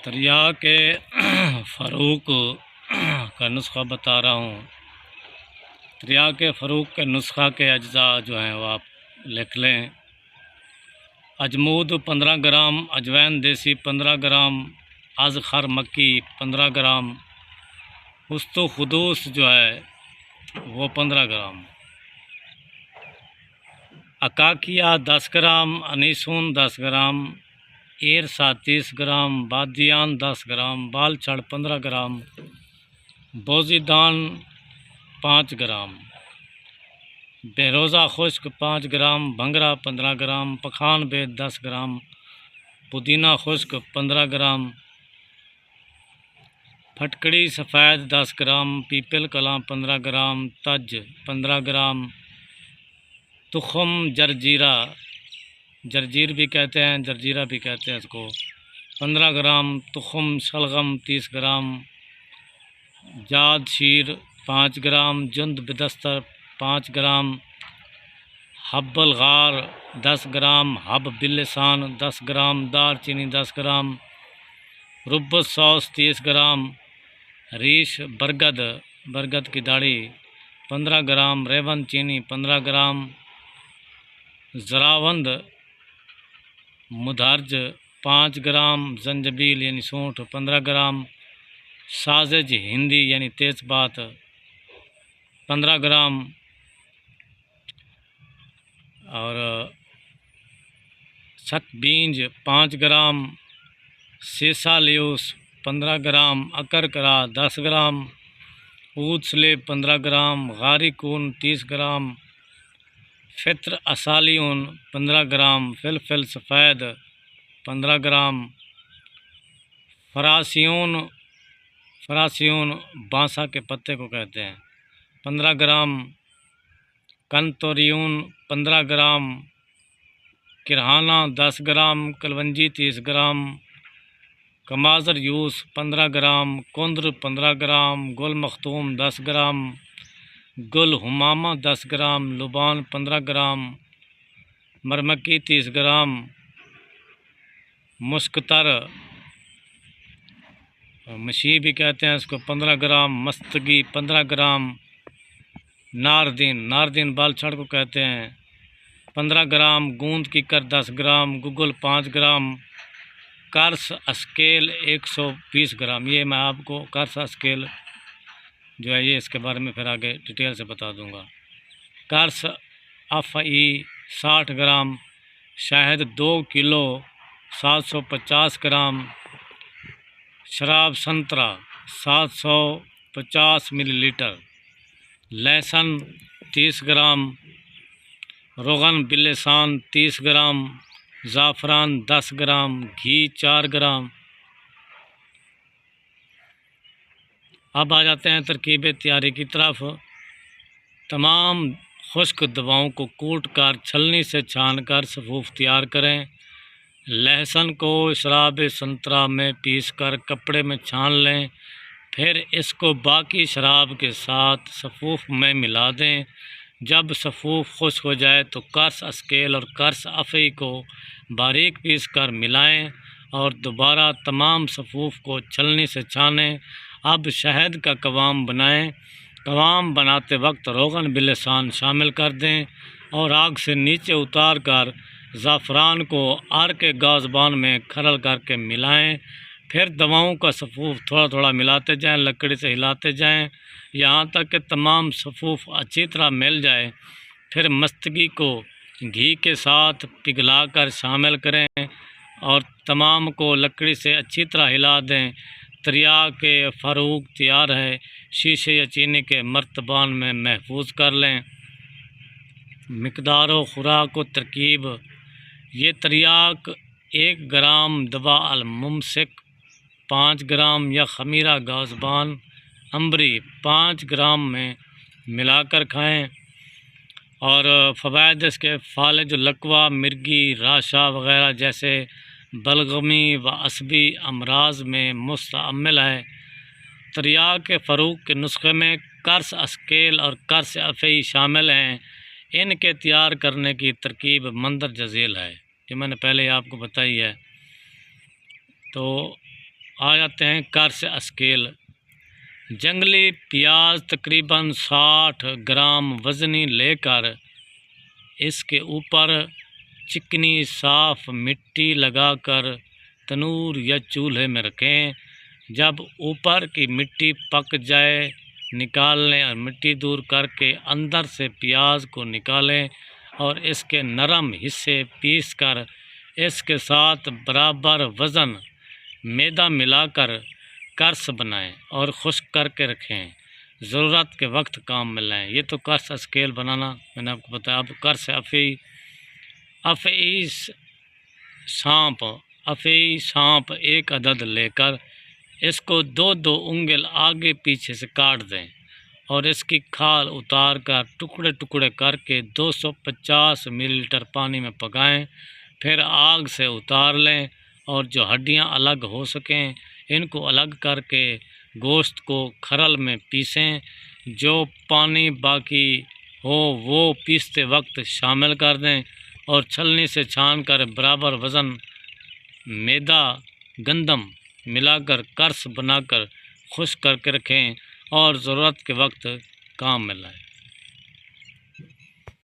दरिया के फ़रूक का नुस्ख़ा बता रहा हूँ। दरिया के फ़रूक के नुस्ख़ा के अज्जा जो हैं वो आप लिख लें। अजमूद 15 ग्राम, अजवैन देसी 15 ग्राम, अज़खर मक्की 15 ग्राम, उस्तो खुदूस जो है वो 15 ग्राम, अकाकिया 10 ग्राम, अनीसून 10 ग्राम, एरसा 30 ग्राम, बादियान 10 ग्राम, बालछड़ 15 ग्राम, बोजीदान 5 ग्राम, बेरोज़ा खुश्क 5 ग्राम, भंगरा 15 ग्राम, पखान बेद 10 ग्राम, पुदीना खुश्क 15 ग्राम, फटकड़ी सफ़ेद 10 ग्राम, पीपल कलां 15 ग्राम, तज 15 ग्राम, तुखम जरजीरा, जरजीर भी कहते हैं, जरजीरा भी कहते हैं इसको, 15 ग्राम, तुखम शलगम 30 ग्राम, जाद शीर 5 ग्राम, जुंद बिदस्तर 5 ग्राम, हब्बल गार 10 ग्राम, हब बिल्लिसान 10 ग्राम, दार चीनी 10 ग्राम, रुब्बत सॉस 30 ग्राम, रीश बरगद, बरगद की दाढ़ी 15 ग्राम, रेवन चीनी 15 ग्राम, ज़रावंद मुदारज 5 ग्राम, जंजबील यानी सौंठ 15 ग्राम, साजिज हिंदी यानी तेज़पात 15 ग्राम और सकबींज 5 ग्राम, सेसालियूस 15 ग्राम, अकरकरा 10 ग्राम, ऊद स्लेब 15 ग्राम, गारिकून 30 ग्राम, फित्र असालियून 15 ग्राम, फिलफिल सफ़ेद 15 ग्राम, फरासियून बांसा के पत्ते को कहते हैं 15 ग्राम, कंतोरियून 15 ग्राम, किरहाना 10 ग्राम, कलवंजी 30 ग्राम, कमाज़र यूस 15 ग्राम, कुंद्र 15 ग्राम, गुल मखतूम 10 ग्राम, गुल हुमामा 10 ग्राम, लुबान 15 ग्राम, मरमक्की 30 ग्राम, मुश्कतर मशी भी कहते हैं इसको 15 ग्राम, मस्तगी 15 ग्राम, नारदीन बालछड़ को कहते हैं 15 ग्राम, गूंद की कर 10 ग्राम, गुगल 5 ग्राम, कर्स स्केल 120 ग्राम। ये मैं आपको कर्स स्केल जो है ये इसके बारे में फिर आगे डिटेल से बता दूंगा। कर्स अफ़ई 60 ग्राम, शहद 2 किलो 750 ग्राम, शराब संतरा 750 मिलीलीटर, लहसुन 30 ग्राम, रोगन बिल्लिसान 30 ग्राम, ज़ाफ़रान 10 ग्राम, घी 4 ग्राम। अब आ जाते हैं तरकीब तैयारी की तरफ। तमाम खुश्क दवाओं को कूट कर छलनी से छान कर सफ़ूफ तैयार करें। लहसुन को शराब संतरा में पीस कर कपड़े में छान लें, फिर इसको बाकी शराब के साथ सफ़ूफ में मिला दें। जब सफ़ूफ खुश्क हो जाए तो कर्स स्केल और कर्स अफ़ई को बारीक पीस कर मिलाएँ और दोबारा तमाम सफ़ूफ को छलनी से छानें। अब शहद का कवाम बनाएं। कवाम बनाते वक्त रोगन बिल्लिसान शामिल कर दें और आग से नीचे उतार कर ज़ाफ़रान को आर के गाज़बान में खरल करके मिलाएं। फिर दवाओं का सफ़ूफ थोड़ा थोड़ा मिलाते जाएं, लकड़ी से हिलाते जाएं यहाँ तक कि तमाम सफ़ूफ अच्छी तरह मिल जाए। फिर मस्तगी को घी के साथ पिघला कर शामिल करें और तमाम को लकड़ी से अच्छी तरह हिला दें। दरिया के फ़रूक तैयार है। शीशे या चीनी के मर्तबान में महफूज कर लें। मिकदार व खुराक व तरकीब। ये तरियाक 1 ग्राम दवा अल मुमसिक, 5 ग्राम या खमीरा गाज़बान अम्बरी 5 ग्राम में मिलाकर खाएं। और फ़वाइद इसके फालज लकवा, मिर्गी, राशा वग़ैरह जैसे बलगमी व असबी अमराज में मुस्तअमिल है। तरियाक के फ़रूक के नुस्खे में कर्स स्केल और कर्स अफ़ई शामिल हैं। इनके तैयार करने की तरकीब मंदर जज़ील है, ये मैंने पहले आपको बताई है। तो आ जाते हैं कर्स स्केल। जंगली प्याज तकरीबन 60 ग्राम वज़नी लेकर इसके ऊपर चिकनी साफ़ मिट्टी लगाकर तनूर या चूल्हे में रखें। जब ऊपर की मिट्टी पक जाए निकाल लें और मिट्टी दूर करके अंदर से प्याज को निकालें और इसके नरम हिस्से पीसकर इसके साथ बराबर वज़न मैदा मिलाकर कर्स बनाएं और खुश्क करके रखें। ज़रूरत के वक्त काम में लाएँ। ये तो कर्स स्केल बनाना मैंने आपको बताया। अब कर्स अफ़ी सांप 1 अदद लेकर इसको 2-2 उंगल आगे पीछे से काट दें और इसकी खाल उतार कर टुकड़े टुकड़े करके 250 मिलीलीटर पानी में पकाएं। फिर आग से उतार लें और जो हड्डियां अलग हो सकें इनको अलग करके गोश्त को खरल में पीसें। जो पानी बाकी हो वो पीसते वक्त शामिल कर दें और छलनी से छान कर बराबर वज़न मैदा गंदम मिलाकर कर्स बनाकर खुश्क करके रखें और ज़रूरत के वक्त काम में लाएं।